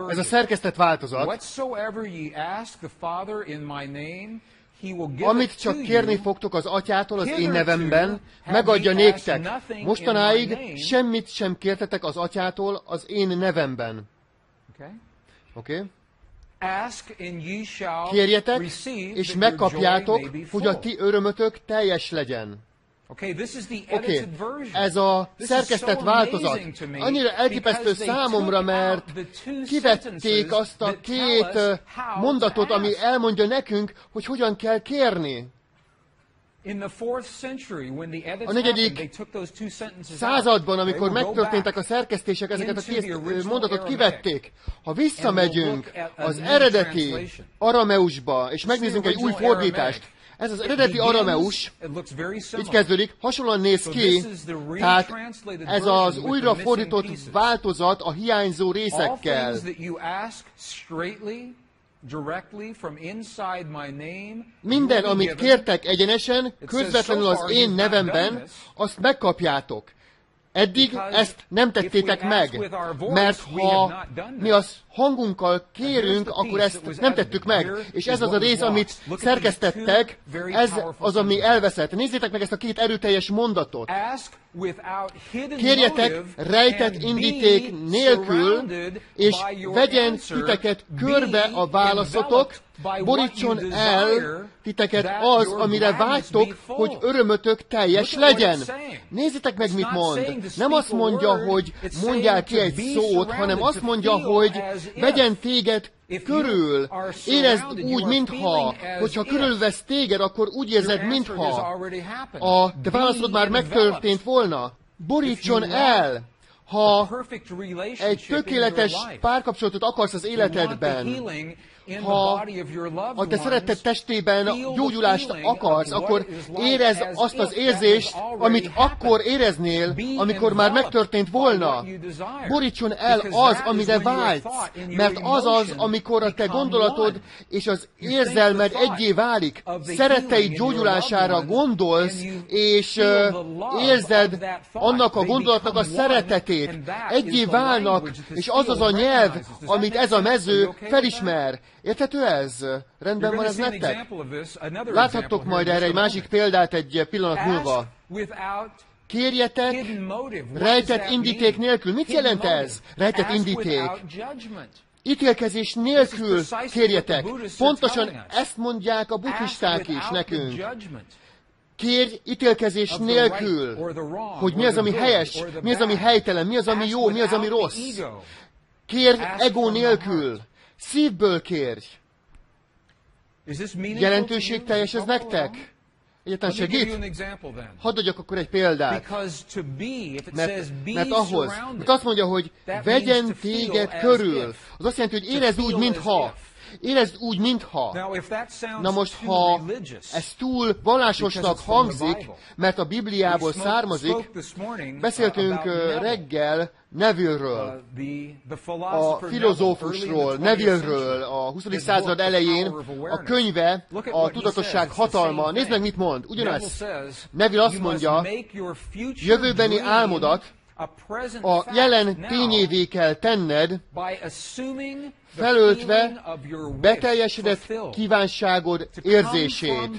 Ez a szerkesztett változat. Amit csak kérni fogtok az Atyától az én nevemben, megadja néktek. Mostanáig semmit sem kértetek az Atyától az én nevemben. Oké? Kérjetek, és megkapjátok, hogy a ti örömötök teljes legyen. Oké, ez a szerkesztett változat annyira elképesztő számomra, mert kivették azt a két mondatot, ami elmondja nekünk, hogy hogyan kell kérni. A 4. században, amikor megtörténtek a szerkesztések, ezeket a két mondatot kivették. Ha visszamegyünk az eredeti arameusba, és megnézzünk egy új fordítást, ez az eredeti arameus, így kezdődik, hasonlóan néz ki, tehát ez az újra fordított változat a hiányzó részekkel. Minden, amit kértek egyenesen, közvetlenül az én nevemben, azt megkapjátok. Eddig ezt nem tettétek meg, mert ha mi az hangunkkal kérünk, akkor ezt nem tettük meg. És ez az a rész, amit szerkesztettek, ez az, ami elveszett. Nézzétek meg ezt a két erőteljes mondatot. Kérjetek rejtett indíték nélkül, és vegyen titeket körbe a válaszotok, borítson el titeket az, amire vágytok, hogy örömötök teljes legyen. Nézzétek meg, mit mond. Nem azt mondja, hogy mondjál ki egy szót, hanem azt mondja, hogy vegyen téged körül. Érezd úgy, mintha, hogyha körülvesz téged, akkor úgy érzed, mintha a te válaszod már megtörtént volna. Borítson el! Ha egy tökéletes párkapcsolatot akarsz az életedben, ha a te szeretted testében gyógyulást akarsz, akkor érezd azt az érzést, amit akkor éreznél, amikor már megtörtént volna. Borítson el az, amire vágysz, mert az az, amikor a te gondolatod és az érzelmed egyé válik. Szeretteid gyógyulására gondolsz, és érzed annak a gondolatnak a szeretetét. Egyé válnak, és az az a nyelv, amit ez a mező felismer. Érthető ez? Rendben van ez nektek? Láthattok majd erre egy másik példát egy pillanat múlva. Kérjetek rejtett indíték nélkül. Mit jelent ez? Rejtett indíték. Ítélkezés nélkül kérjetek. Pontosan ezt mondják a buddhisták is nekünk. Kérj ítélkezés nélkül, hogy mi az, ami helyes, mi az, ami helytelen, mi az, ami jó, mi az, ami rossz. Kérj ego nélkül. Szívből kérj. Jelentőségteljes ez nektek? Egyáltalán segít? Hadd adjak akkor egy példát. Mert ahhoz, mert azt mondja, hogy vegyen téged körül. Az azt jelenti, hogy érezd úgy, mintha. Érezd úgy, mintha. Na most, ha ez túl vallásosnak hangzik, mert a Bibliából származik, beszéltünk reggel Neville-ről, a filozófusról, Neville-ről, a 20. század elején, a könyve, a tudatosság hatalma. Nézd meg, mit mond. Ugyanaz. Neville azt mondja, jövőbeni álmodat a jelen tényévé kell tenned, felöltve beteljesedett kívánságod érzését.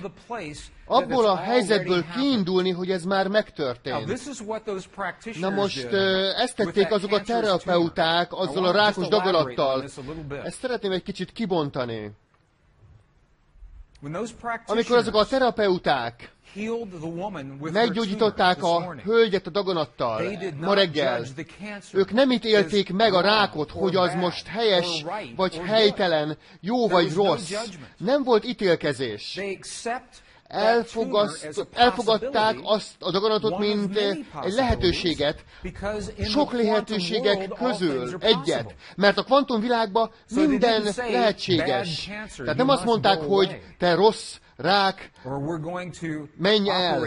Abból a helyzetből kiindulni, hogy ez már megtörtént. Na most ezt tették azok a terapeuták azzal a rákos daganattal. Ezt szeretném egy kicsit kibontani. Amikor azok a terapeuták meggyógyították a hölgyet a daganattal ma reggel, ők nem ítélték meg a rákot, hogy az most helyes vagy helytelen, jó vagy rossz. Nem volt ítélkezés. Elfogadták azt a daganatot, mint egy lehetőséget, sok lehetőségek közül egyet. Mert a kvantumvilágban minden lehetséges. Tehát nem azt mondták, hogy te rossz, rák, menj el,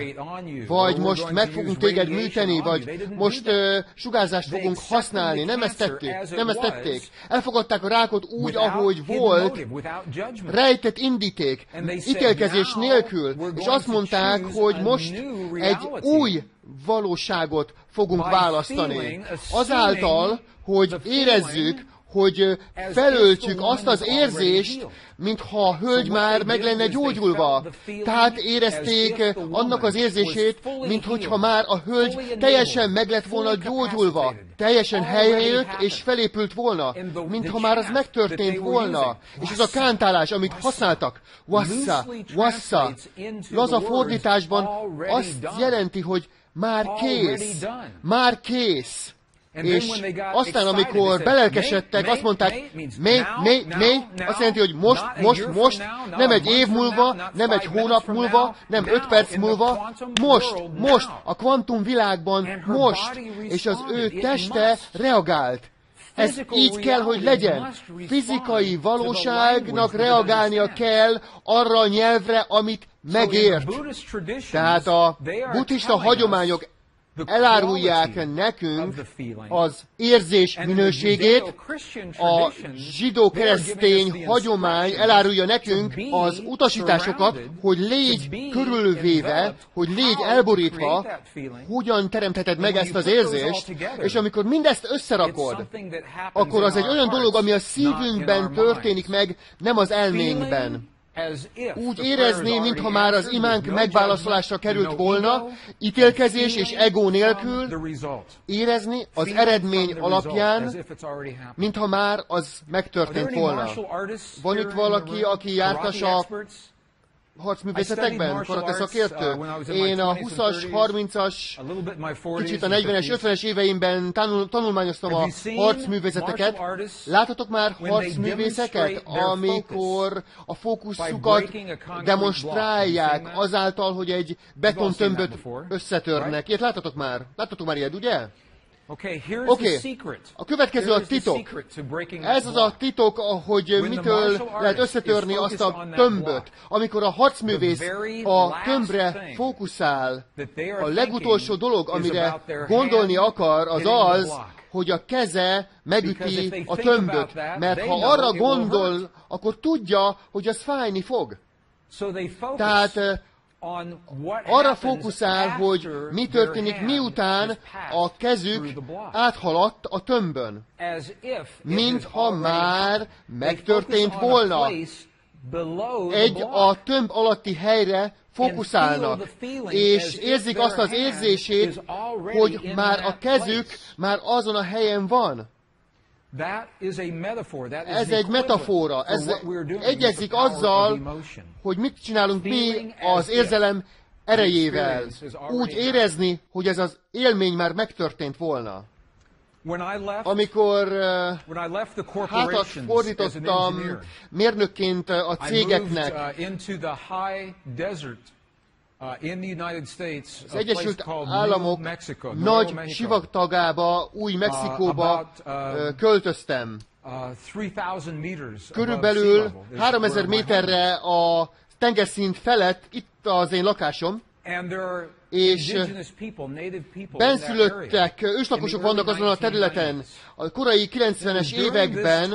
vagy most meg fogunk téged műteni, vagy most sugárzást fogunk használni. Nem ezt tették. Elfogadták a rákot úgy, ahogy volt, rejtett indíték, ítélkezés nélkül, és azt mondták, hogy most egy új valóságot fogunk választani. Azáltal, hogy érezzük, hogy felöltjük azt az érzést, mintha a hölgy már meg lenne gyógyulva. Tehát érezték annak az érzését, minthogyha már a hölgy teljesen meg lett volna gyógyulva, teljesen helyre jött és felépült volna, mintha már az megtörtént volna. És ez a kántálás, amit használtak, wassa, wassa, laza fordításban azt jelenti, hogy már kész, már kész. És aztán, amikor belelkesedtek, azt mondták, azt jelenti, hogy most, nem egy év múlva, nem egy hónap múlva, nem 5 perc múlva, most, a kvantum világban, most, és az ő teste reagált. Ez így kell, hogy legyen. Fizikai valóságnak reagálnia kell arra a nyelvre, amit megért. Tehát a buddhista hagyományok elárulják nekünk az érzés minőségét, a zsidó-keresztény hagyomány elárulja nekünk az utasításokat, hogy légy körülvéve, hogy légy elborítva, hogyan teremtheted meg ezt az érzést, és amikor mindezt összerakod, akkor az egy olyan dolog, ami a szívünkben történik meg, nem az elménkben. Úgy érezni, mintha már az imánk megválaszolásra került volna, ítélkezés és ego nélkül, érezni az eredmény alapján, mintha már az megtörtént volna. Van itt valaki, aki jártas a harcművészetekben, karate szakértő? Én a 20-as, 30-as, kicsit a 40-es, 50-es éveimben tanulmányoztam a harcművészeteket. Láthatok már harcművészeket, amikor a fókuszukat demonstrálják azáltal, hogy egy betontömböt összetörnek. Ilyet láthatok már? Láthatok már ilyet, ugye? Oké. A következő a titok. Ez az a titok, hogy mitől lehet összetörni azt a tömböt. Amikor a harcművész a tömbre fókuszál, a legutolsó dolog, amire gondolni akar, az az, hogy a keze megüti a tömböt. Mert ha arra gondol, akkor tudja, hogy az fájni fog. Tehát arra fókuszál, hogy mi történik, miután a kezük áthaladt a tömbön. Mintha már megtörtént volna. Egy a tömb alatti helyre fókuszálnak, és érzik azt az érzését, hogy már a kezük már azon a helyen van. Ez egy metafora, ez egyezik azzal, hogy mit csinálunk mi az érzelem erejével. Úgy érezni, hogy ez az élmény már megtörtént volna. Amikor hátat fordítottam mérnökként a cégeknek, az Egyesült Államok nagy sivatagába, Új-Mexikóba költöztem. Körülbelül 3000 méterre a tengerszint felett itt az én lakásom, és benszülöttek, őslakosok vannak azon a területen. A korai 90-es években,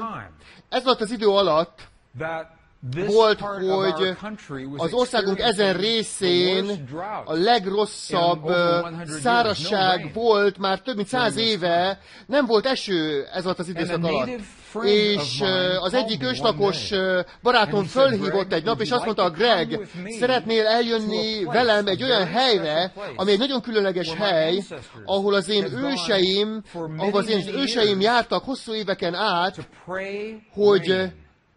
ez alatt az idő alatt volt, hogy az országunk ezen részén a legrosszabb szárazság volt, már több mint 100 éve, nem volt eső ez alatt az időszak alatt. És az egyik őslakos barátom fölhívott egy nap, és azt mondta, Greg, szeretnél eljönni velem egy olyan helyre, ami egy nagyon különleges hely, ahol az én őseim jártak hosszú éveken át, hogy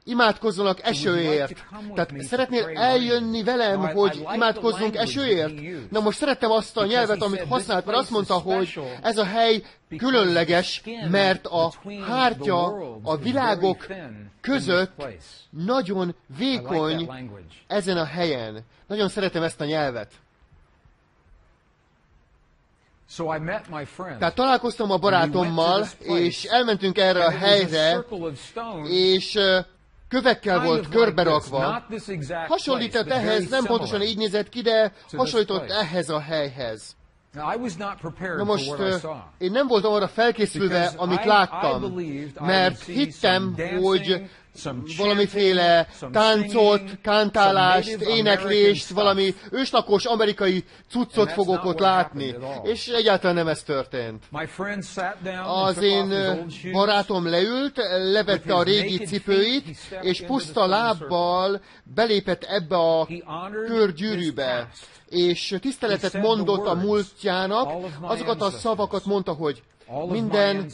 imádkozzanak esőért. Tehát szeretnél eljönni velem, hogy imádkozzunk esőért? Na most szerettem azt a nyelvet, amit használt, mert azt mondta, hogy ez a hely különleges, mert a hártya a világok között nagyon vékony ezen a helyen. Nagyon szeretem ezt a nyelvet. Tehát találkoztam a barátommal, és elmentünk erre a helyre, és kövekkel volt körberakva. Hasonlított ehhez, nem pontosan így nézett ki, de hasonlított ehhez a helyhez. Na most én nem voltam arra felkészülve, amit láttam, mert hittem, hogy valamiféle táncot, kántálást, éneklést, valami őslakos amerikai cuccot fogok ott látni. És egyáltalán nem ez történt. Az én barátom leült, levette a régi cipőit, és puszta lábbal belépett ebbe a körgyűrűbe. És tiszteletet mondott a múltjának, azokat a szavakat mondta, hogy minden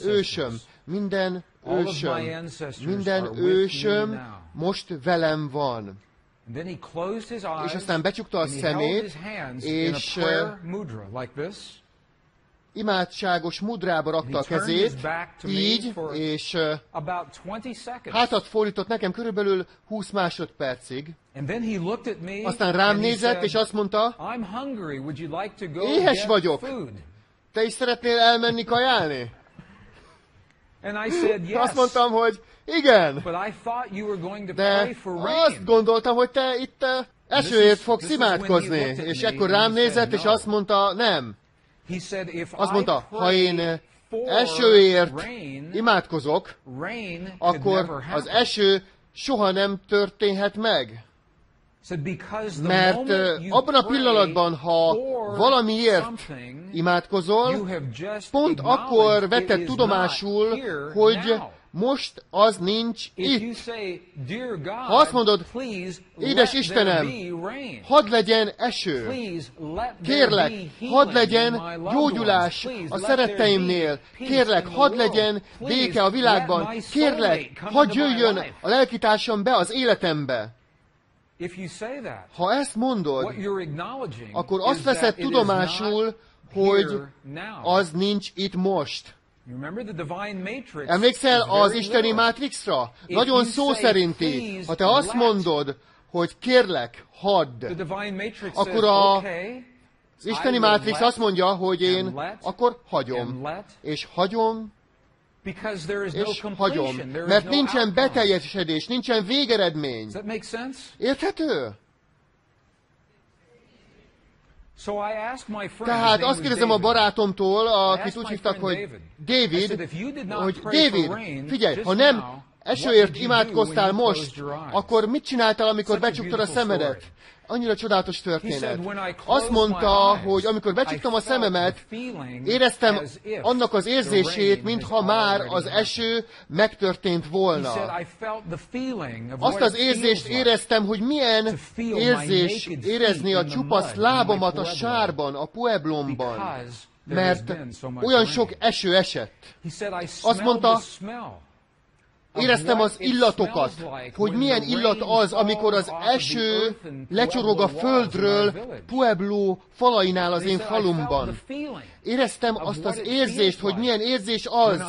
ősöm most velem van. És aztán becsukta a szemét, és imádságos mudrába rakta a kezét, így, és hátat fordított nekem körülbelül 20 másodpercig. Aztán rám nézett, és azt mondta, éhes vagyok, te is szeretnél elmenni kajálni? Azt mondtam, hogy igen, de azt gondoltam, hogy te itt esőért fogsz imádkozni. És ekkor rám nézett, és azt mondta, nem. Azt mondta, ha én esőért imádkozok, akkor az eső soha nem történhet meg. Mert abban a pillanatban, ha valamiért imádkozol, pont akkor vetted tudomásul, hogy most az nincs itt. Ha azt mondod, édes Istenem, hadd legyen eső. Kérlek, hadd legyen gyógyulás a szeretteimnél. Kérlek, hadd legyen béke a világban. Kérlek, hadd jöjjön a lelkitársam be az életembe. Ha ezt mondod, akkor azt veszed tudomásul, hogy az nincs itt most. Emlékszel az isteni mátrixra? Nagyon szó szerinti. Ha te azt mondod, hogy kérlek, hadd, akkor az isteni mátrix azt mondja, hogy én akkor hagyom. És hagyom, és hagyom. Mert nincsen beteljesedés, nincsen végeredmény. Érthető? Tehát azt kérdezem a barátomtól, akit úgy hívtak, hogy David, hogy David, figyelj, ha nem esőért imádkoztál most, akkor mit csináltál, amikor becsuktad a szemedet? Annyira csodálatos történet. Azt mondta, hogy amikor becsuktam a szememet, éreztem annak az érzését, mintha már az eső megtörtént volna. Azt az érzést éreztem, hogy milyen érzés érezni a csupasz lábamat a sárban, a Pueblonban, mert olyan sok eső esett. Azt mondta, éreztem az illatokat, hogy milyen illat az, amikor az eső lecsorog a földről Pueblo falainál az én falumban. Éreztem azt az érzést, hogy milyen érzés az,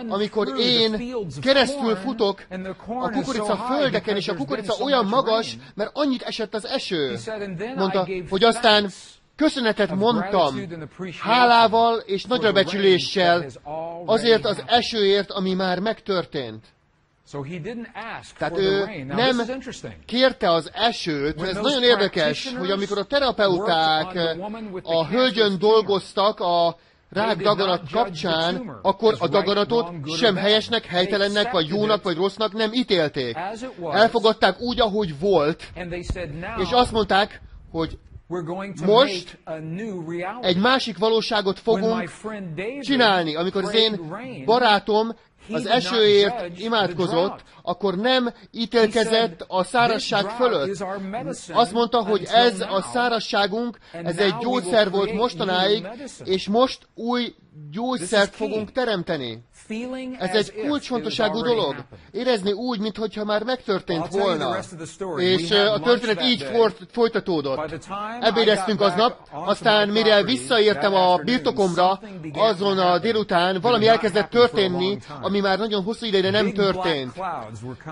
amikor én keresztül futok a kukorica földeken, és a kukorica olyan magas, mert annyit esett az eső. Mondta, hogy aztán köszönetet mondtam, hálával és nagyrabecsüléssel azért az esőért, ami már megtörtént. Tehát ő nem kérte az esőt. Ez nagyon érdekes, hogy amikor a terapeuták a hölgyön dolgoztak a rákdaganat kapcsán, akkor a daganatot sem helyesnek, helytelennek, vagy jónak, vagy rossznak nem ítélték. Elfogadták úgy, ahogy volt, és azt mondták, hogy most egy másik valóságot fogunk csinálni. Amikor az én barátom az esőért imádkozott, akkor nem ítélkezett a szárazság fölött. Azt mondta, hogy ez a szárazságunk, ez egy gyógyszer volt mostanáig, és most új gyógyszert fogunk teremteni. Ez egy kulcsfontosságú dolog. Érezni úgy, mintha már megtörtént volna. És a történet így folytatódott. Ebédeztünk aznap, aztán mire visszaértem a birtokomra, azon a délután valami elkezdett történni, ami már nagyon hosszú ideje nem történt.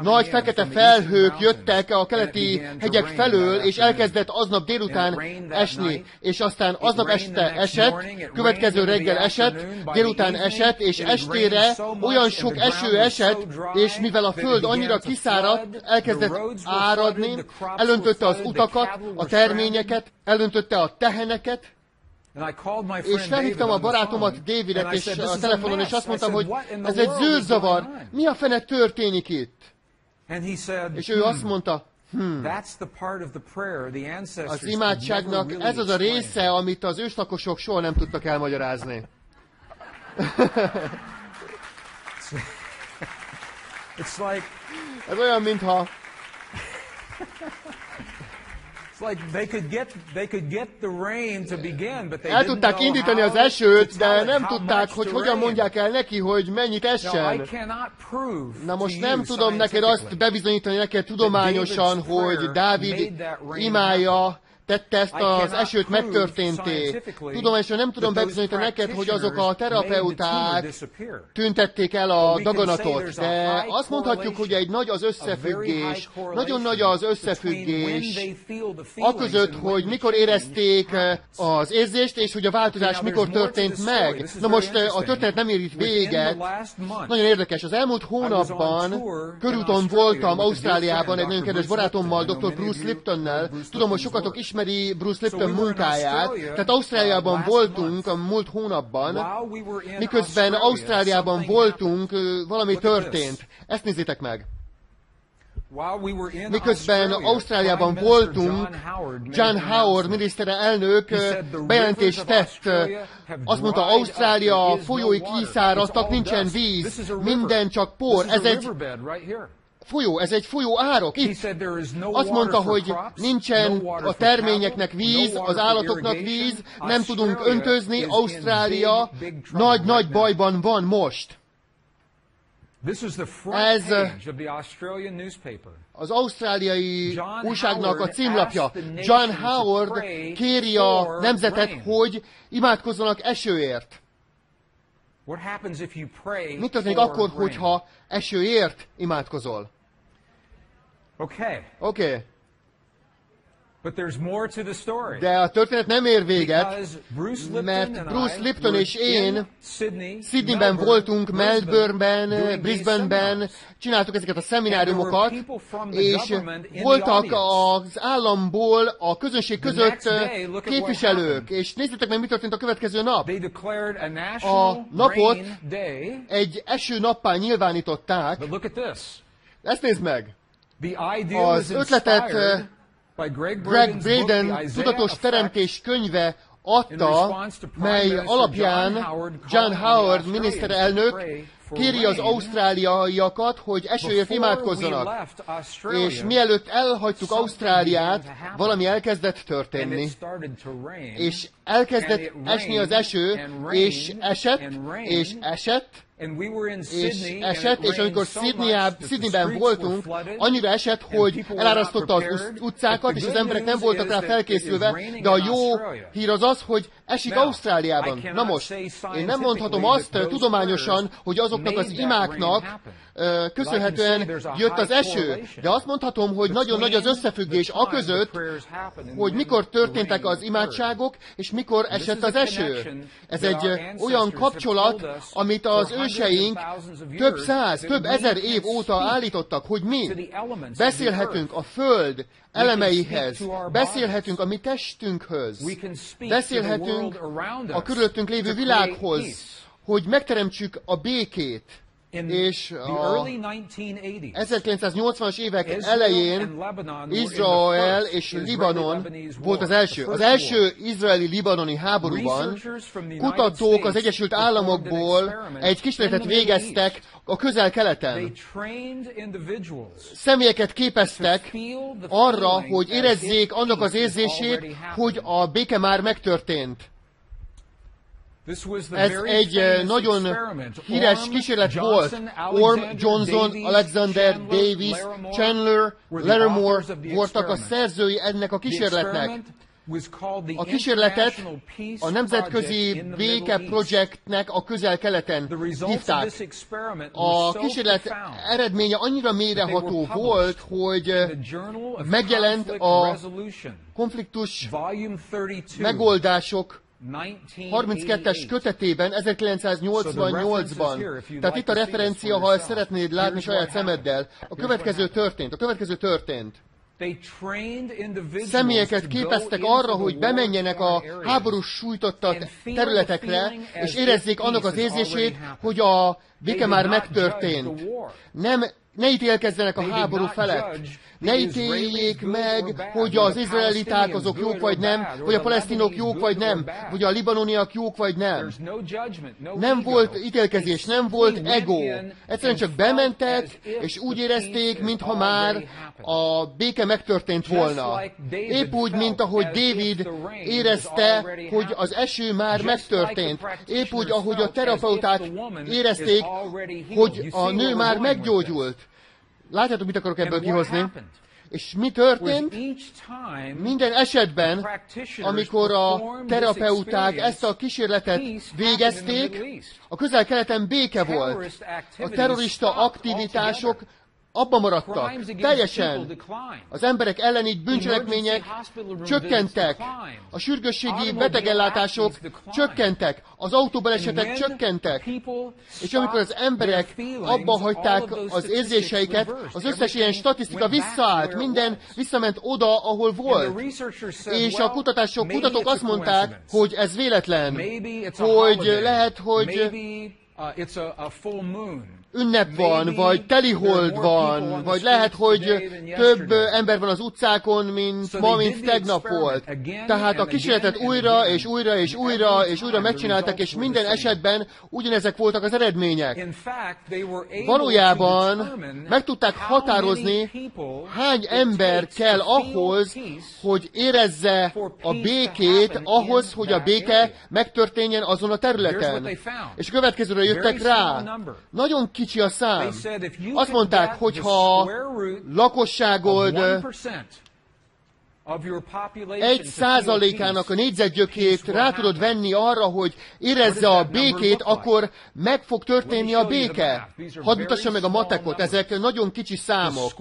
Nagy fekete felhők jöttek a keleti hegyek felől, és elkezdett aznap délután esni. És aztán aznap este esett, következő reggel esett, délután esett, és estére olyan sok eső esett, és mivel a föld annyira kiszáradt, elkezdett áradni, elöntötte az utakat, a terményeket, elöntötte a teheneket, és felhívtam a barátomat, Davidet, és a telefonon, és azt mondtam, hogy ez egy zűrzavar, mi a fene történik itt? És ő azt mondta, az imádságnak ez az a része, amit az őslakosok soha nem tudtak elmagyarázni. Ez olyan, mintha... El tudták indítani az esőt, de nem tudták, hogy hogyan mondják el neki, hogy mennyit essen. Na most nem tudom neked azt bebizonyítani neked tudományosan, hogy Dávid imája tette ezt az esőt megtörténté. Tudományosan nem tudom bebizonyítani neked, hogy azok a terapeuták tüntették el a daganatot, de azt mondhatjuk, hogy egy nagy az összefüggés, nagyon nagy az összefüggés aközött, hogy mikor érezték az érzést, és hogy a változás mikor történt meg. Na most a történet nem ér itt véget. Nagyon érdekes. Az elmúlt hónapban körúton voltam Ausztráliában egy nagyon kedves barátommal, dr. Bruce Liptonnel. Tudom, hogy sokatok ismeri Bruce Lipton munkáját. Tehát Ausztráliában voltunk a múlt hónapban, miközben Ausztráliában voltunk, valami történt. Ezt nézzétek meg. Miközben Ausztráliában voltunk, John Howard miniszterelnök bejelentést tett. Azt mondta, Ausztrália folyói kiszáradtak, nincsen víz, minden csak por. Ez egy folyó, ez egy folyó árok. Itt azt mondta, hogy nincsen a terményeknek víz, az állatoknak víz, nem tudunk öntözni, Ausztrália nagy-nagy bajban van most. Ez az ausztráliai újságnak a címlapja. John Howard kéri a nemzetet, hogy imádkozzanak esőért. Mi történik akkor, hogyha esőért imádkozol? Oké. De a történet nem ér véget, mert Bruce Lipton és én Sydneyben voltunk, Melbourneben, Brisbaneben, csináltuk ezeket a szemináriumokat, és voltak az államból a közönség között képviselők, és nézzétek meg, mi történt a következő nap. A napot egy esőnappá nyilvánították. Ezt nézd meg! Az ötletet Greg Braden tudatos teremtés könyve adta, mely alapján John Howard miniszterelnök kéri az ausztráliaiakat, hogy esőért imádkozzanak. És mielőtt elhagytuk Ausztráliát, valami elkezdett történni. És elkezdett esni az eső, és esett, és esett, és amikor Sydneyben voltunk, annyira esett, hogy elárasztotta az utcákat, és az emberek nem voltak rá felkészülve, de a jó hír az az, hogy esik Ausztráliában. Na most, én nem mondhatom azt tudományosan, hogy azoknak az imáknak köszönhetően jött az eső, de azt mondhatom, hogy nagyon nagy az összefüggés aközött, hogy mikor történtek az imádságok, és mikor esett az eső. Ez egy olyan kapcsolat, amit az őseink több száz, több ezer év óta állítottak, hogy mi beszélhetünk a Föld elemeihez, beszélhetünk a mi testünkhöz, beszélhetünk a körülöttünk lévő világhoz, hogy megteremtsük a békét. És a 1980-as évek elején Izrael és Libanon volt az első. Az első izraeli-libanoni háborúban kutatók az Egyesült Államokból egy kísérletet végeztek a Közel-Keleten. Személyeket képeztek arra, hogy érezzék annak az érzését, hogy a béke már megtörtént. Ez egy nagyon híres kísérlet volt. Orm, Johnson, Alexander, Davis, Chandler, Larimore voltak a szerzői ennek a kísérletnek. A kísérletet a Nemzetközi Béke Projektnek a Közel-Keleten hívták. A kísérlet eredménye annyira mélyreható volt, hogy megjelent a konfliktus megoldások 32-es kötetében, 1988-ban. Tehát itt a referencia, ha ezt szeretnéd látni saját szemeddel. A következő történt. Személyeket képeztek arra, hogy bemenjenek a háborús sújtottat területekre, és érezzék annak az érzését, hogy a béke már megtörtént. Ne ítélkezzenek a háború felett. Ne ítéljék meg, hogy az izraeliták azok jók vagy nem, vagy a palesztinok jók vagy nem, vagy a libanoniak jók vagy nem. Nem volt ítélkezés, nem volt ego. Egyszerűen csak bementek, és úgy érezték, mintha már a béke megtörtént volna. Épp úgy, mint ahogy Dávid érezte, hogy az eső már megtörtént. Épp úgy, ahogy a terapeuták érezték, hogy a nő már meggyógyult. Látjátok, mit akarok ebből kihozni? És mi történt? Minden esetben, amikor a terapeuták ezt a kísérletet végezték, a Közel-Keleten béke volt. A terrorista aktivitások abba maradtak. Teljesen. Az emberek elleni bűncselekmények csökkentek. A sürgősségi betegellátások csökkentek. Az autóbalesetek csökkentek. És amikor az emberek abba hagyták az érzéseiket, az összes ilyen statisztika visszaállt. Minden visszament oda, ahol volt. És a kutatók azt mondták, hogy ez véletlen. Hogy lehet, hogy ünnep van, vagy telihold van, vagy lehet, hogy több ember van az utcákon, mint ma, mint tegnap volt. Tehát a kísérletet újra, és újra, és újra, és újra megcsináltak, és minden esetben ugyanezek voltak az eredmények. Valójában meg tudták határozni, hány ember kell ahhoz, hogy érezze a békét, ahhoz, hogy a béke megtörténjen azon a területen. És a következőre jöttek rá. Nagyon kicsi a szám. Azt mondták, hogy ha lakosságod 1%-ának a négyzetgyökét rá tudod venni arra, hogy érezze a békét, akkor meg fog történni a béke. Hadd mutassam meg a matekot, ezek nagyon kicsi számok.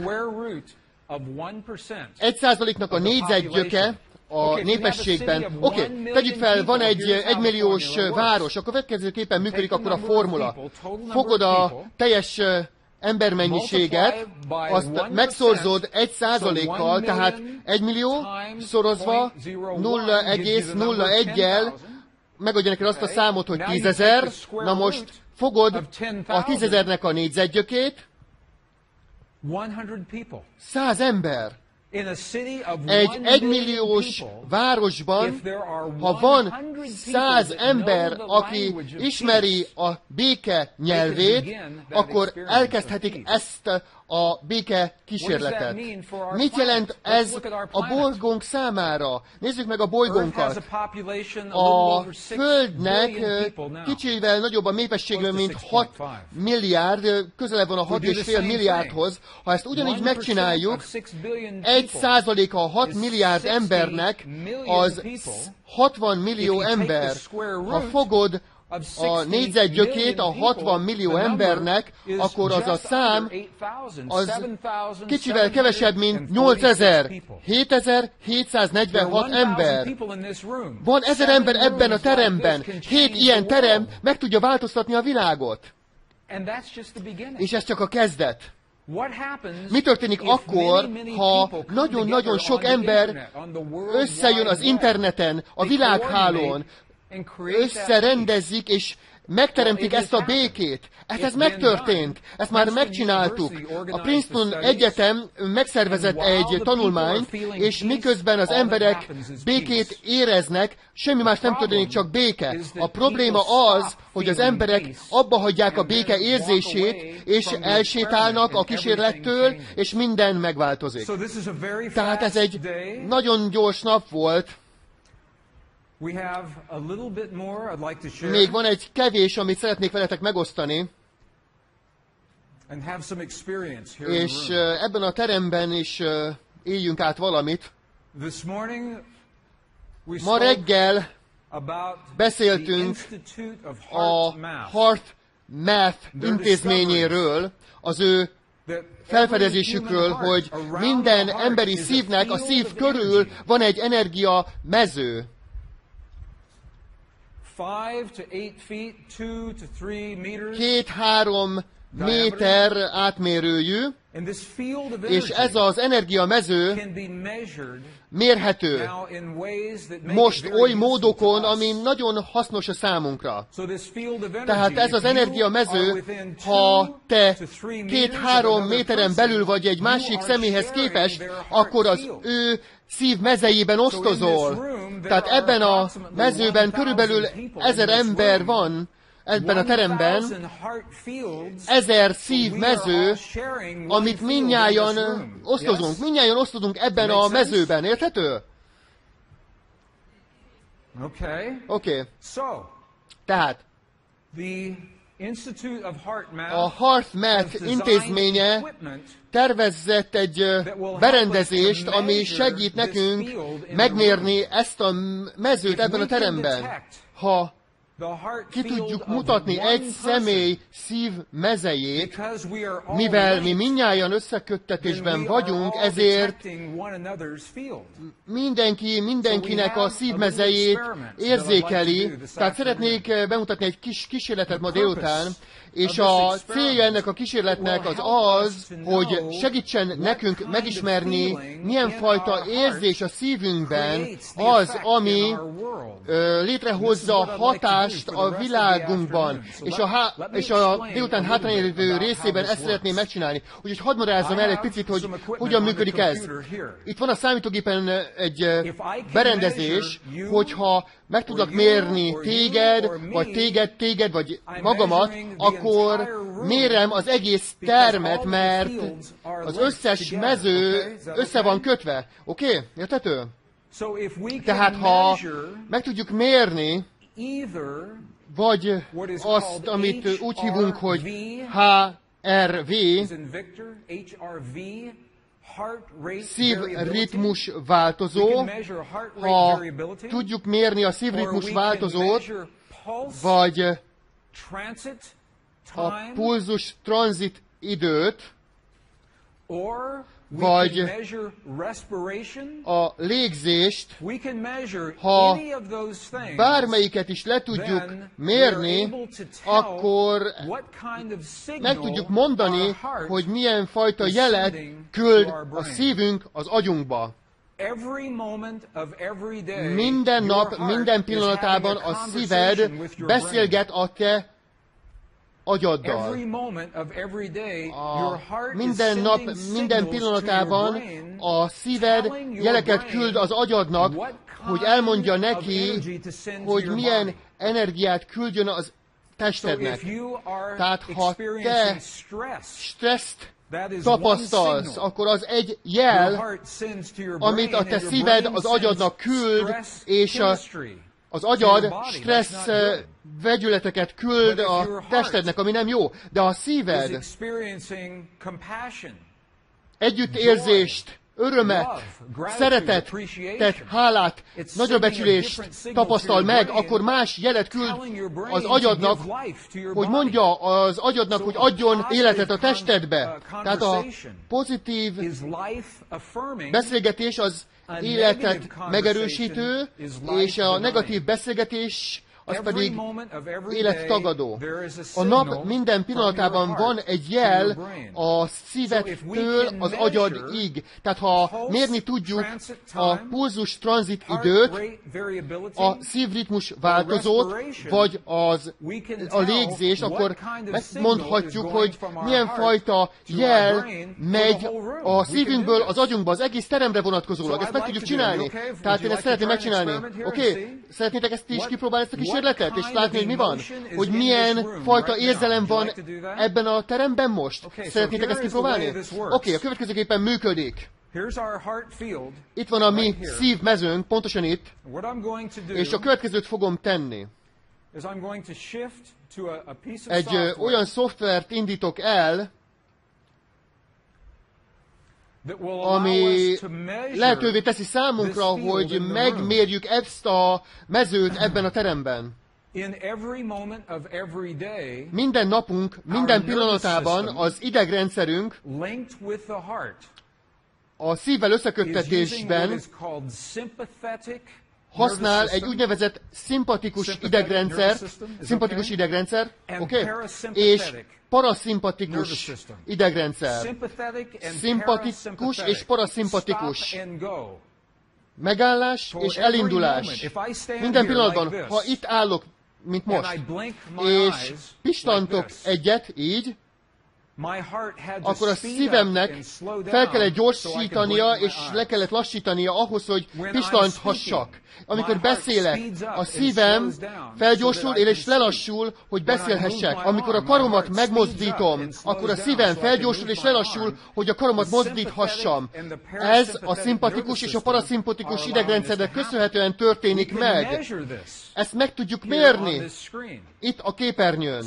1%-nak a négyzetgyöke a népességben. Oké, tegyük fel, van egy egymilliós város, akkor következőképpen működik akkor a formula. Fogod a teljes embermennyiséget, azt megszorzod 1%-kal, tehát 1 millió szorozva 0,01-jel, megadja neked azt a számot, hogy 10 000, na most fogod a 10 000-nek a négyzetgyökét, 100 ember. Egy egymilliós városban, ha van 100 ember, aki ismeri a béke nyelvét, akkor elkezdhetik ezt a béke kísérletet. Mit jelent ez a bolygónk számára? Nézzük meg a bolygónkat. A Földnek kicsivel nagyobb a népességben, mint 6 milliárd, közelebb van a 6,5 milliárdhoz. Ha ezt ugyanígy megcsináljuk, 1%-a a 6 milliárd embernek az 60 millió ember. Ha fogod a négyzetgyökét a 60 millió embernek, akkor az a szám az kicsivel kevesebb, mint 8000. 7746 ember. Van 1000 ember ebben a teremben. 7 ilyen terem meg tudja változtatni a világot. És ez csak a kezdet. Mi történik akkor, ha nagyon-nagyon sok ember összejön az interneten, a világhálón, összerendezik, és megteremtik ezt a békét. Ez megtörtént. Ezt már megcsináltuk. A Princeton Egyetem megszervezett egy tanulmányt, és miközben az emberek békét éreznek, semmi más nem történik, csak béke. A probléma az, hogy az emberek abba hagyják a béke érzését, és elsétálnak a kísérlettől, és minden megváltozik. Tehát ez egy nagyon gyors nap volt. Még van egy kevés, amit szeretnék veletek megosztani, és ebben a teremben is éljünk át valamit. Ma reggel beszéltünk a Heart Math intézményéről, az ő felfedezésükről, hogy minden emberi szívnek a szív körül van egy energia mező. 2-3 méter átmérőjű, És ez az energiamező mérhető most oly módokon, ami nagyon hasznos a számunkra. Tehát ez az energiamező, ha te 2-3 méteren belül vagy egy másik személyhez képest, akkor az ő szív mezejében osztozol. Tehát ebben a mezőben körülbelül 1000 ember van, ebben a teremben, 1000 szívmező, amit mindnyájan osztozunk. Mindnyájan osztozunk ebben a mezőben. Érthető? Oké. Tehát a HeartMath intézménye tervezett egy berendezést, ami segít nekünk megmérni ezt a mezőt ebben a teremben. Ha ki tudjuk mutatni egy személy szív mezejét, mivel mi mindnyájan összeköttetésben vagyunk, ezért mindenkinek a szívmezejét érzékeli. Tehát szeretnék bemutatni egy kis kísérletet ma délután, és a célja ennek a kísérletnek az, hogy segítsen nekünk megismerni, milyen fajta érzés a szívünkben az, ami létrehozza hatást a világunkban. És a délután hátránylévő részében ezt szeretném megcsinálni. Úgyhogy hadd magyarázzam el egy picit, hogy hogyan működik ez. Itt van a számítógépen egy berendezés, hogyha meg tudlak mérni téged, vagy magamat, akkor mérem az egész termet, mert az összes mező össze van kötve. Oké? Érthető? Tehát ha meg tudjuk mérni, vagy azt, amit úgy hívunk, hogy HRV, szívritmus változó, ha tudjuk mérni a szívritmus változót, vagy a pulzus tranzit időt, vagy a légzést, ha bármelyiket is le tudjuk mérni, akkor meg tudjuk mondani, hogy milyen fajta jelet küld a szívünk az agyunkba. Minden nap, minden pillanatában a szíved beszélget a te agyaddal. Minden nap, minden pillanatában a szíved jeleket küld az agyadnak, hogy elmondja neki, hogy milyen energiát küldjön az testednek. Tehát ha te stresszt tapasztalsz, akkor az egy jel, amit a te szíved az agyadnak küld, és az agyad stressz vegyületeket küld a testednek, ami nem jó. De a szíved együttérzést, örömet, szeretetet, hálát, nagyra becsülést tapasztal meg, akkor más jelet küld az agyadnak, hogy mondja az agyadnak, hogy adjon életet a testedbe. Tehát a pozitív beszélgetés az életet megerősítő, és a negatív beszélgetés az pedig élettagadó. A nap minden pillanatában van egy jel a szívedtől az agyadig. Tehát ha mérni tudjuk a pulzus tranzit időt, a szívritmus változót, vagy a légzést, akkor megmondhatjuk, hogy milyen fajta jel megy a szívünkből az agyunkba, az egész teremre vonatkozólag. Ezt meg tudjuk csinálni. Tehát én ezt szeretném megcsinálni. Oké? Szeretnétek ezt is kipróbálni, ezt a kísérletet, és látni, hogy mi van? Hogy milyen fajta érzelem van ebben a teremben most? Szeretnétek ezt kipróbálni? Oké, a következőképpen működik. Itt van a mi szívmezőnk, pontosan itt, és a következőt fogom tenni. Egy olyan szoftvert indítok el, ami lehetővé teszi számunkra, hogy megmérjük ezt a mezőt ebben a teremben. Minden napunk, minden pillanatában az idegrendszerünk a szívvel összeköttetésben használ egy úgynevezett szimpatikus idegrendszer, oké? És paraszimpatikus idegrendszer. Szimpatikus és paraszimpatikus. Megállás és elindulás. Minden pillanatban, ha itt állok, mint most, és pislantok egyet, így, akkor a szívemnek fel kellett gyorsítania, és le kellett lassítania ahhoz, hogy pisllanthassak. Amikor beszélek, a szívem felgyorsul, és lelassul, hogy beszélhessek. Amikor a karomat megmozdítom, akkor a szívem felgyorsul, és lelassul, hogy a karomat mozdíthassam. Ez a szimpatikus és a paraszimpatikus idegrendszernek köszönhetően történik meg. Ezt meg tudjuk mérni itt a képernyőn.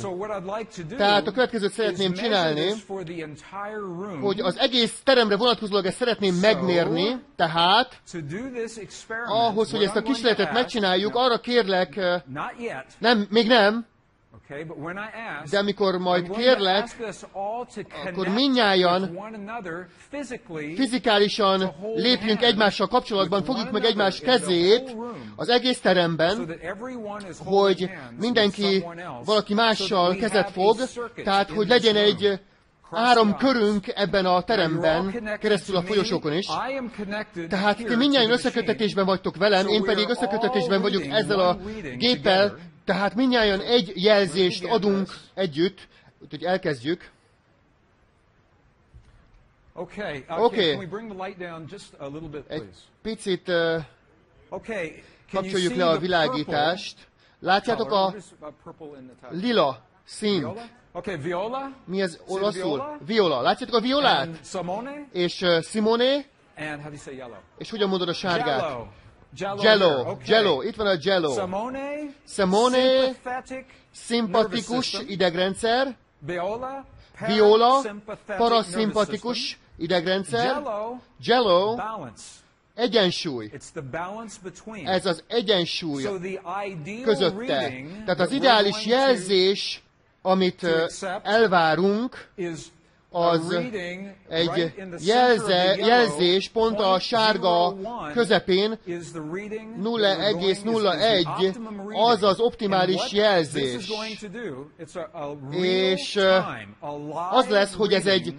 Tehát a következőt szeretném csinálni, hogy az egész teremre vonatkozólag ezt szeretném megmérni, tehát ahhoz, hogy ezt a kísérletet megcsináljuk, arra kérlek, még nem, de amikor majd kérlek, akkor mindnyájan fizikálisan lépjünk egymással kapcsolatban, fogjuk meg egymás kezét az egész teremben, hogy mindenki valaki mással kezet fog, tehát hogy legyen egy áramkörünk ebben a teremben, keresztül a folyosókon is. Tehát ti mindnyájan összeköttetésben vagytok velem, én pedig összeköttetésben vagyok ezzel a géppel, tehát mindnyájan egy jelzést adunk együtt, úgyhogy elkezdjük. Oké. Egy picit kapcsoljuk le a világítást. Látjátok a lila színt? Mi ez olaszul? Viola. Látjátok a violát? És Simone? És hogyan mondod a sárgát? Jello. Itt van a jello. Simone, szimpatikus idegrendszer. Viola, paraszimpatikus idegrendszer. Jello, egyensúly. Ez az egyensúly közötte. Tehát az ideális jelzés, amit elvárunk, az egy jelzés pont a sárga közepén 0,01, az az optimális jelzés. És az lesz, hogy ez egy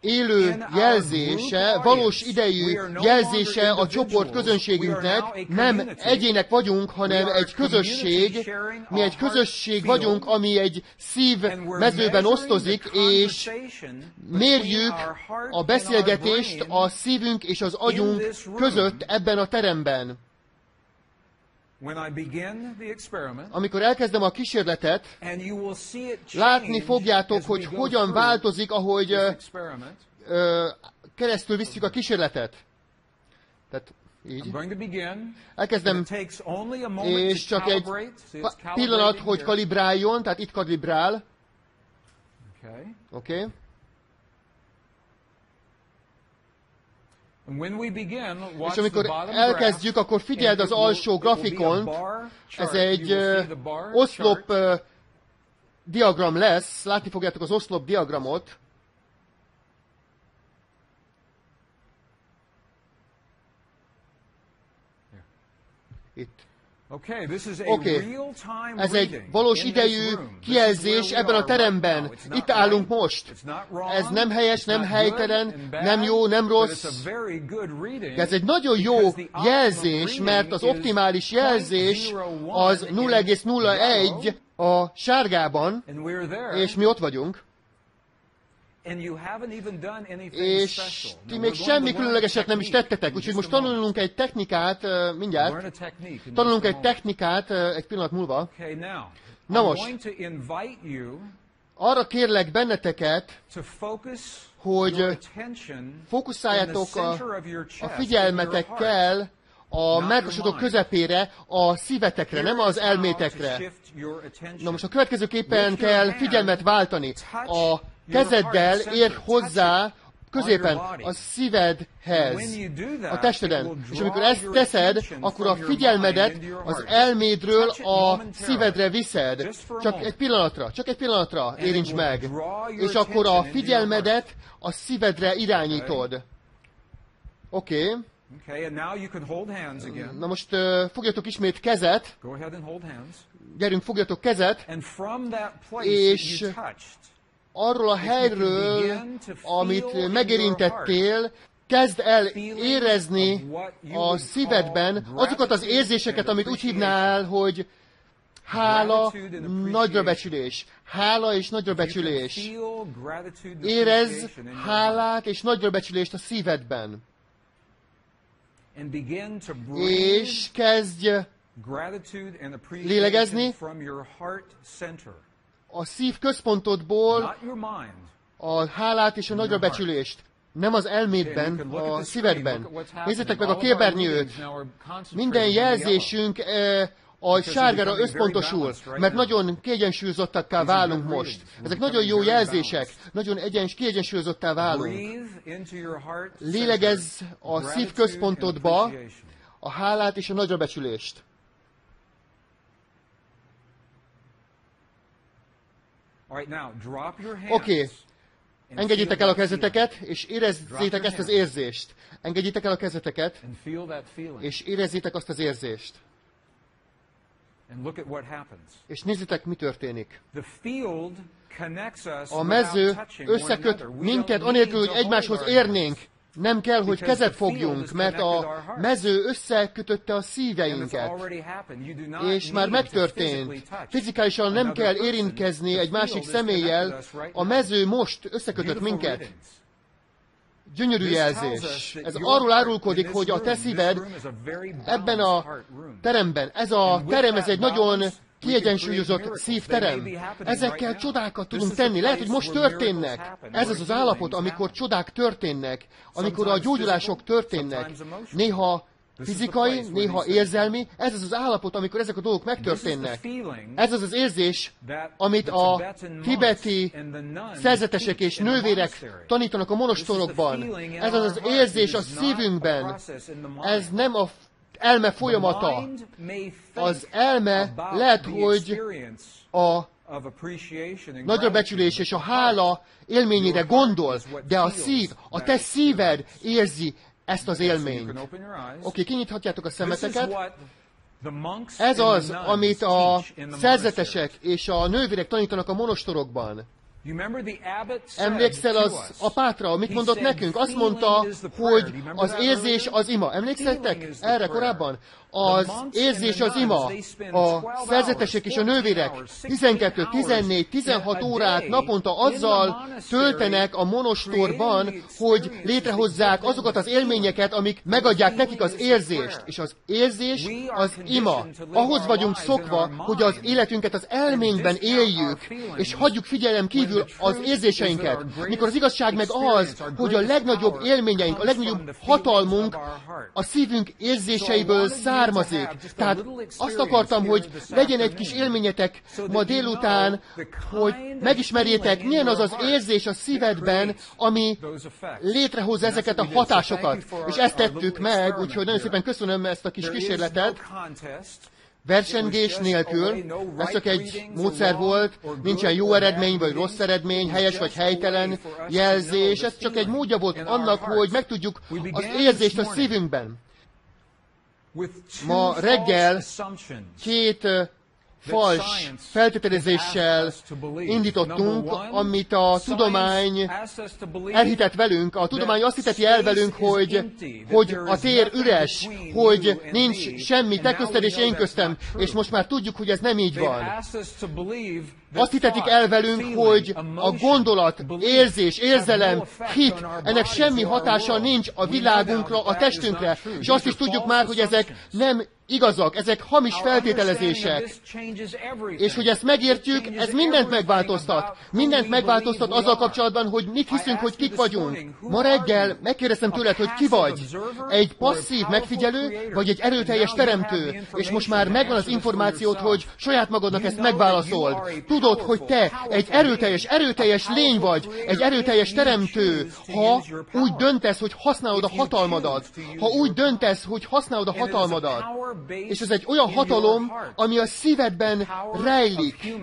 élő jelzése, valós idejű jelzése a csoport közönségünknek. Nem egyének vagyunk, hanem egy közösség. Mi egy közösség vagyunk, ami egy szívmezőben osztozik, és mérjük a beszélgetést a szívünk és az agyunk között ebben a teremben. Amikor elkezdem a kísérletet, látni fogjátok, hogy hogyan változik, ahogy keresztül visszük a kísérletet. Tehát így. Elkezdem, és csak egy pillanat, hogy kalibráljon, tehát itt kalibrál. Oké. És amikor elkezdjük, akkor figyeld az alsó grafikont, ez egy oszlop diagram lesz, látni fogjátok az oszlop diagramot. Itt. Oké, ez egy valós idejű kijelzés ebben a teremben. Itt állunk most. Ez nem helyes, nem helytelen, nem jó, nem rossz. De ez egy nagyon jó jelzés, mert az optimális jelzés az 0,01 a sárgában, és mi ott vagyunk. És ti még semmi különlegeset nem is tettetek, úgyhogy most tanulunk egy technikát, mindjárt. Tanulunk egy technikát egy pillanat múlva. Na most, arra kérlek benneteket, hogy fókuszáljátok a figyelmetekkel a mellkasotok közepére, a szívetekre, nem az elmétekre. Na most a következőképpen kell figyelmet váltani. A kezeddel érj hozzá középen a szívedhez, a testeden. És amikor ezt teszed, akkor a figyelmedet az elmédről a szívedre viszed. Csak egy pillanatra érints meg. És akkor a figyelmedet a szívedre irányítod. Oké. Okay, and now you can hold hands again. Na most fogjatok ismét kezet. Go ahead and hold hands. Gyerünk, fogjatok kezet. And from that place És that you touched, arról a helyről, amit megérintettél, kezd el érezni a szívedben azokat az érzéseket, amit úgy hívnál, hogy hála, nagyrabecsülés. Hála és nagyrabecsülés. Érezz hálát és nagyrabecsülést a szívedben. És kezdj lélegezni a szív központodból a hálát és a nagyrabecsülést. Nem az elmédben, a szívedben. Nézzétek meg a képernyőt. Minden jelzésünk a sárgára összpontosul, mert nagyon kiegyensúlyozottakká válunk most. Ezek nagyon jó jelzések, nagyon kiegyensúlyozottá válunk. Lélegezz a szív központodba a hálát és a nagyrabecsülést. Oké. Engedjétek el a kezeteket, és érezzétek ezt az érzést. Engedjétek el a kezeteket, és érezzétek azt az érzést. És nézzétek, mi történik. A mező összeköt minket, anélkül, hogy egymáshoz érnénk. Nem kell, hogy kezet fogjunk, mert a mező összekötötte a szíveinket. És már megtörtént. Fizikálisan nem kell érintkezni egy másik személlyel, a mező most összekötött minket. Gyönyörű jelzés. Ez arról árulkodik, hogy a te szíved ebben a teremben, ez a terem, ez egy nagyon kiegyensúlyozott szívterem. Ezekkel csodákat tudunk tenni. Lehet, hogy most történnek. Ez az az állapot, amikor csodák történnek, amikor a gyógyulások történnek. Néha fizikai, néha érzelmi. Ez az az állapot, amikor ezek a dolgok megtörténnek. Ez az az érzés, amit a tibeti szerzetesek és nővérek tanítanak a monostorokban. Ez az az érzés a szívünkben. Ez nem a elme folyamata. Az elme lehet, hogy a nagyrabecsülés és a hála élményére gondol, de a szív, a te szíved érzi ezt az élményt. Oké, kinyithatjátok a szemeteket. Ez az, amit a szerzetesek és a nővérek tanítanak a monostorokban. Emlékszel az apátra, mit mondott nekünk? Azt mondta, hogy az érzés az ima. Emlékszettek erre korábban? Az érzés az ima. A szerzetesek és a nővérek 12, 14, 16 órát naponta azzal töltenek a monostorban, hogy létrehozzák azokat az élményeket, amik megadják nekik az érzést. És az érzés az ima. Ahhoz vagyunk szokva, hogy az életünket az elményben éljük, és hagyjuk figyelem kívül az érzéseinket. Mikor az igazság meg az, hogy a legnagyobb élményeink, a legnagyobb hatalmunk a szívünk érzéseiből származik. Tehát azt akartam, hogy legyen egy kis élményetek ma délután, hogy megismerjétek, milyen az az érzés a szívedben, ami létrehozza ezeket a hatásokat. És ezt tettük meg, úgyhogy nagyon szépen köszönöm ezt a kis kísérletet. Versengés nélkül, ez csak egy módszer volt, nincsen jó eredmény, vagy rossz eredmény, helyes vagy helytelen jelzés, ez csak egy módja volt annak, hogy megtudjuk az érzést a szívünkben. Ma reggel két fals feltételezéssel indítottunk, amit a tudomány elhitett velünk. A tudomány azt hiteti el velünk, hogy a tér üres, hogy nincs semmi, te közted és én köztem, és most már tudjuk, hogy ez nem így van. Azt hitetik el velünk, hogy a gondolat, érzés, érzelem, hit, ennek semmi hatása nincs a világunkra, a testünkre, és azt is tudjuk már, hogy ezek nem igazak, ezek hamis feltételezések. És hogy ezt megértjük, ez mindent megváltoztat. Mindent megváltoztat azzal kapcsolatban, hogy mit hiszünk, hogy kik vagyunk. Ma reggel megkérdeztem tőled, hogy ki vagy. Egy passzív megfigyelő, vagy egy erőteljes teremtő. És most már megvan az információt, hogy saját magadnak ezt megválaszold. Tudod, hogy te egy erőteljes lény vagy, egy erőteljes teremtő, ha úgy döntesz, hogy használod a hatalmadat. Ha úgy döntesz, hogy használod a hatalmadat. és ez egy olyan hatalom, ami a szívedben rejlik.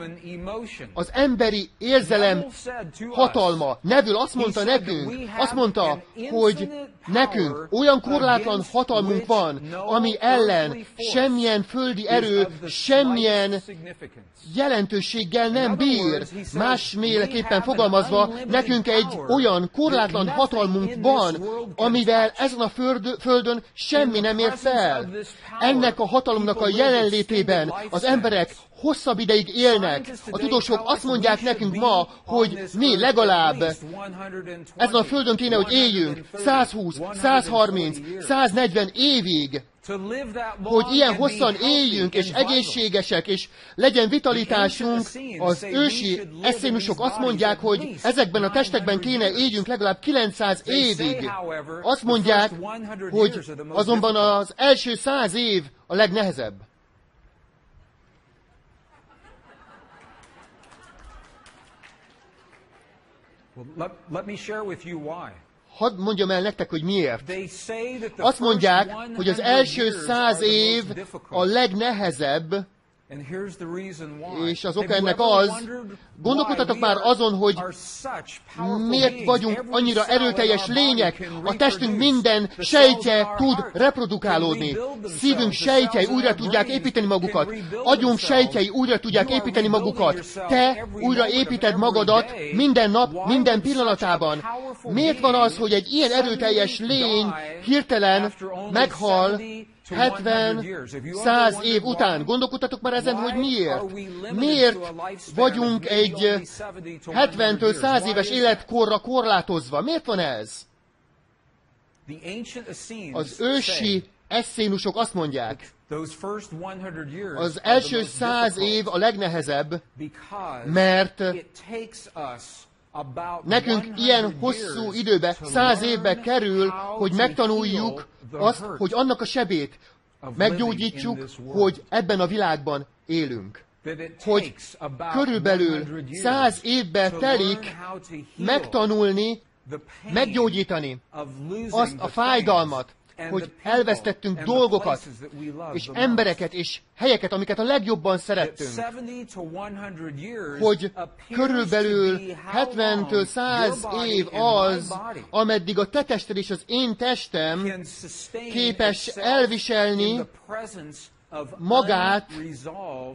Az emberi érzelem hatalma. Neville azt mondta nekünk, azt mondta, hogy nekünk olyan korlátlan hatalmunk van, ami ellen semmilyen földi erő, semmilyen jelentőséggel nem bír. Másféleképpen fogalmazva, nekünk egy olyan korlátlan hatalmunk van, amivel ezen a földön semmi nem ér fel. Ennek a hatalomnak a jelenlétében az emberek hosszabb ideig élnek. A tudósok azt mondják nekünk ma, hogy mi legalább ezen a földön kéne, hogy éljünk 120, 130, 140 évig, hogy ilyen hosszan éljünk, és egészségesek, és legyen vitalitásunk. Az ősi eszénusok azt mondják, hogy ezekben a testekben kéne éljünk legalább 900 évig. Azt mondják, hogy azonban az első 100 év a legnehezebb. Let me share with you why. Hadd mondjam el nektek, hogy miért. Azt mondják, hogy az első 100 év a legnehezebb, és az oka ennek az, gondolkodtatok már azon, hogy miért vagyunk annyira erőteljes lények, a testünk minden sejtje tud reprodukálódni. Szívünk sejtjei újra tudják építeni magukat, agyunk sejtjei újra tudják építeni magukat. Te újra építed magadat minden nap, minden pillanatában. Miért van az, hogy egy ilyen erőteljes lény hirtelen meghal 70-100 év után? Gondolkodtatok már ezen, hogy miért? Miért vagyunk egy 70-től 100 éves életkorra korlátozva? Miért van ez? Az ősi eszénusok azt mondják, az első 100 év a legnehezebb, mert nekünk ilyen hosszú időbe, 100 évbe kerül, hogy megtanuljuk azt, hogy annak a sebét meggyógyítsuk, hogy ebben a világban élünk. Hogy körülbelül 100 évbe telik megtanulni, meggyógyítani azt a fájdalmat, hogy elvesztettünk dolgokat, és embereket, és helyeket, amiket a legjobban szerettünk. Hogy körülbelül 70-től 100 év az, ameddig a te tested és az én testem képes elviselni magát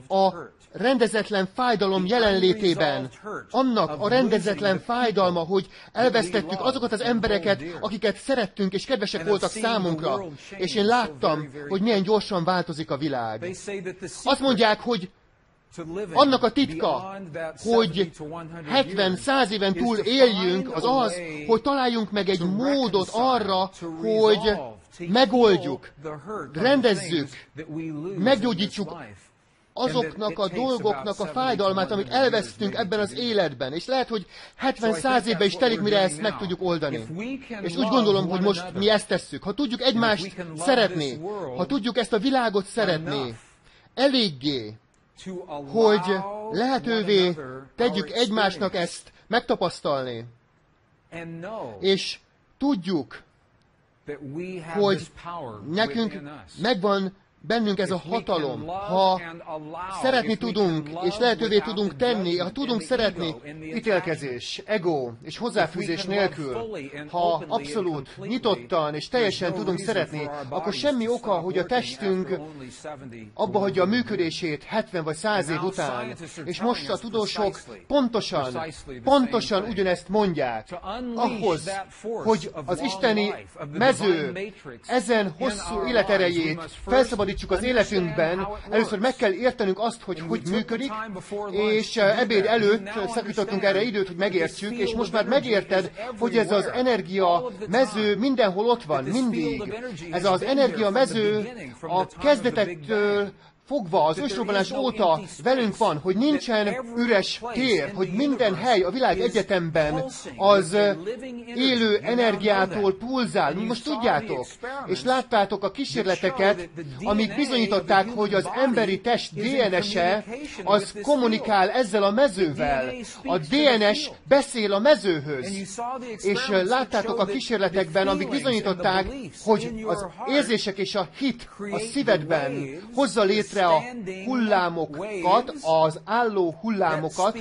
a rendezetlen fájdalom jelenlétében. Annak a rendezetlen fájdalma, hogy elvesztettük azokat az embereket, akiket szerettünk és kedvesek voltak számunkra. És én láttam, hogy milyen gyorsan változik a világ. Azt mondják, hogy annak a titka, hogy 70-100 éven túl éljünk, az az, hogy találjunk meg egy módot arra, hogy megoldjuk, rendezzük, meggyógyítsuk azoknak a dolgoknak a fájdalmát, amit elvesztünk ebben az életben. És lehet, hogy 70-100 évben is telik, mire ezt meg tudjuk oldani. És úgy gondolom, hogy most mi ezt tesszük. Ha tudjuk egymást szeretni, ha tudjuk ezt a világot szeretni, eléggé, hogy lehetővé tegyük egymásnak ezt megtapasztalni. És tudjuk, hogy nekünk megvan bennünk ez a hatalom. Ha szeretni tudunk, és lehetővé tudunk tenni, ha tudunk szeretni, ítélkezés, ego és hozzáfűzés nélkül, ha abszolút nyitottan és teljesen tudunk szeretni, akkor semmi oka, hogy a testünk abba hagyja a működését 70 vagy 100 év után. És most a tudósok pontosan ugyanezt mondják. Ahhoz, hogy az isteni mező ezen hosszú életerejét felszabadítsuk az életünkben, először meg kell értenünk azt, hogy hogy működik, és ebéd előtt szakítottunk erre időt, hogy megértsük, és most már megérted, hogy ez az energia mező mindenhol ott van, mindig. Ez az energia mező a kezdetektől fogva, az ősrobbanás óta velünk van, hogy nincsen üres tér, hogy minden hely a világ egyetemben az élő energiától pulzál. Most tudjátok, és láttátok a kísérleteket, amik bizonyították, hogy az emberi test DNS-e az kommunikál ezzel a mezővel. A DNS beszél a mezőhöz. És láttátok a kísérletekben, amik bizonyították, hogy az érzések és a hit a szívedben hozza létre a hullámokat, az álló hullámokat,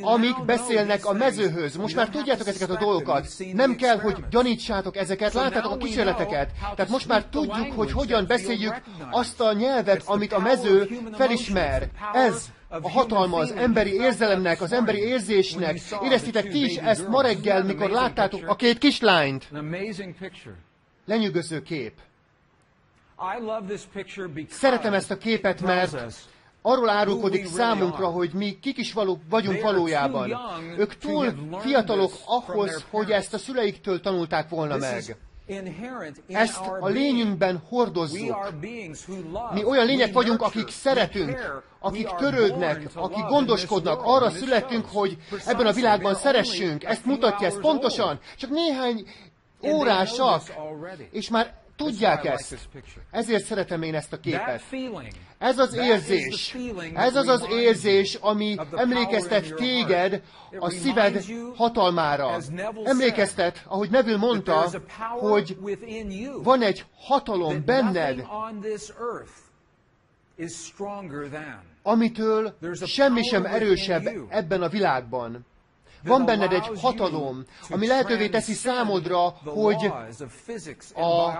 amik beszélnek a mezőhöz. Most már tudjátok ezeket a dolgokat. Nem kell, hogy gyanítsátok ezeket, láttátok a kísérleteket. Tehát most már tudjuk, hogy hogyan beszéljük azt a nyelvet, amit a mező felismer. Ez a hatalma az emberi érzelemnek, az emberi érzésnek. Éreztitek ti is ezt ma reggel, mikor láttátok a két kislányt? Lenyűgöző kép. Szeretem ezt a képet, mert arról árulkodik számunkra, hogy mi kik is vagyunk valójában. Ők túl fiatalok ahhoz, hogy ezt a szüleiktől tanulták volna meg. Ezt a lényünkben hordozzuk. Mi olyan lények vagyunk, akik szeretünk, akik törődnek, akik gondoskodnak. Arra születtünk, hogy ebben a világban szeressünk. Ezt mutatja, ez pontosan. Csak néhány órásak, és már tudják ezt. Ezért szeretem én ezt a képet. Ez az az érzés, ami emlékeztet téged a szíved hatalmára. Emlékeztet, ahogy Neville mondta, hogy van egy hatalom benned, amitől semmi sem erősebb ebben a világban. Van benned egy hatalom, ami lehetővé teszi számodra, hogy a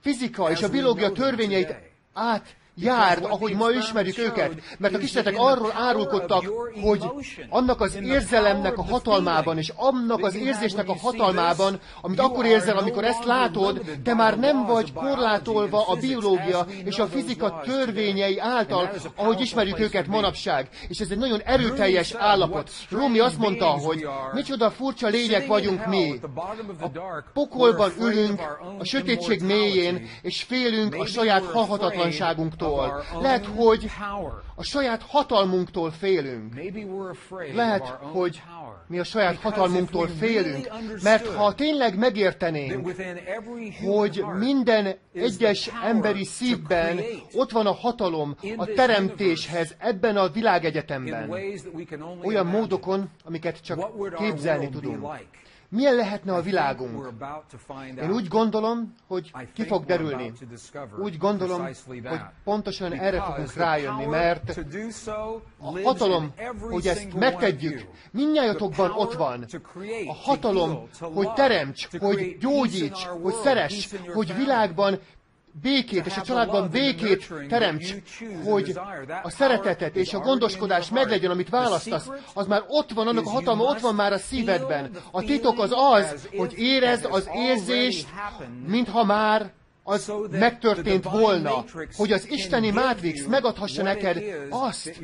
fizika és a biológia törvényeit átjárd, ahogy ma ismerjük őket. Mert a kísérletek arról árulkodtak, hogy annak az érzelemnek a hatalmában, és annak az érzésnek a hatalmában, amit akkor érzel, amikor ezt látod, te már nem vagy korlátolva a biológia és a fizika törvényei által, ahogy ismerjük őket manapság. És ez egy nagyon erőteljes állapot. Rumi azt mondta, hogy micsoda furcsa lények vagyunk mi. A pokolban ülünk, a sötétség mélyén, és félünk a saját halhatatlanságunktól. Lehet, hogy a saját hatalmunktól félünk. Lehet, hogy mi a saját hatalmunktól félünk, mert ha tényleg megértenénk, hogy minden egyes emberi szívben ott van a hatalom a teremtéshez ebben a világegyetemben, olyan módokon, amiket csak képzelni tudunk. Milyen lehetne a világunk? Én úgy gondolom, hogy ki fog derülni. Úgy gondolom, hogy pontosan erre fogunk rájönni, mert a hatalom, hogy ezt megtegyük, mindnyájatokban ott van. A hatalom, hogy teremts, hogy gyógyíts, hogy szeress, hogy világban békét, és a családban békét teremts, hogy a szeretetet és a gondoskodás meglegyen, amit választasz, az már ott van, annak a hatalma ott van már a szívedben. A titok az az, hogy érezd az érzést, mintha már az megtörtént volna, hogy az isteni mátrix megadhassa neked azt,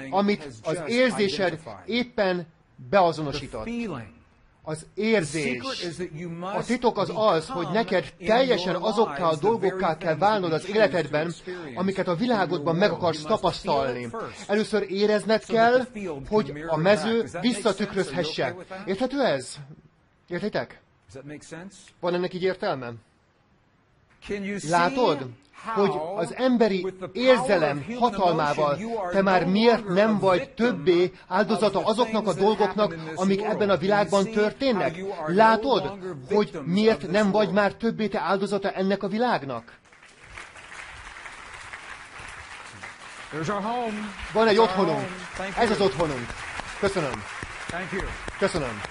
amit az érzésed éppen beazonosított. Az érzés. A titok az az, hogy neked teljesen azokkal a dolgokkal kell válnod az életedben, amiket a világodban meg akarsz tapasztalni. Először érezned kell, hogy a mező visszatükrözhesse. Érthető ez? Értitek? Van ennek így értelme? Látod, hogy az emberi érzelem hatalmával te már miért nem vagy többé áldozata azoknak a dolgoknak, amik ebben a világban történnek? Látod, hogy miért nem vagy már többé te áldozata ennek a világnak? Van egy otthonunk. Ez az otthonunk. Köszönöm. Köszönöm.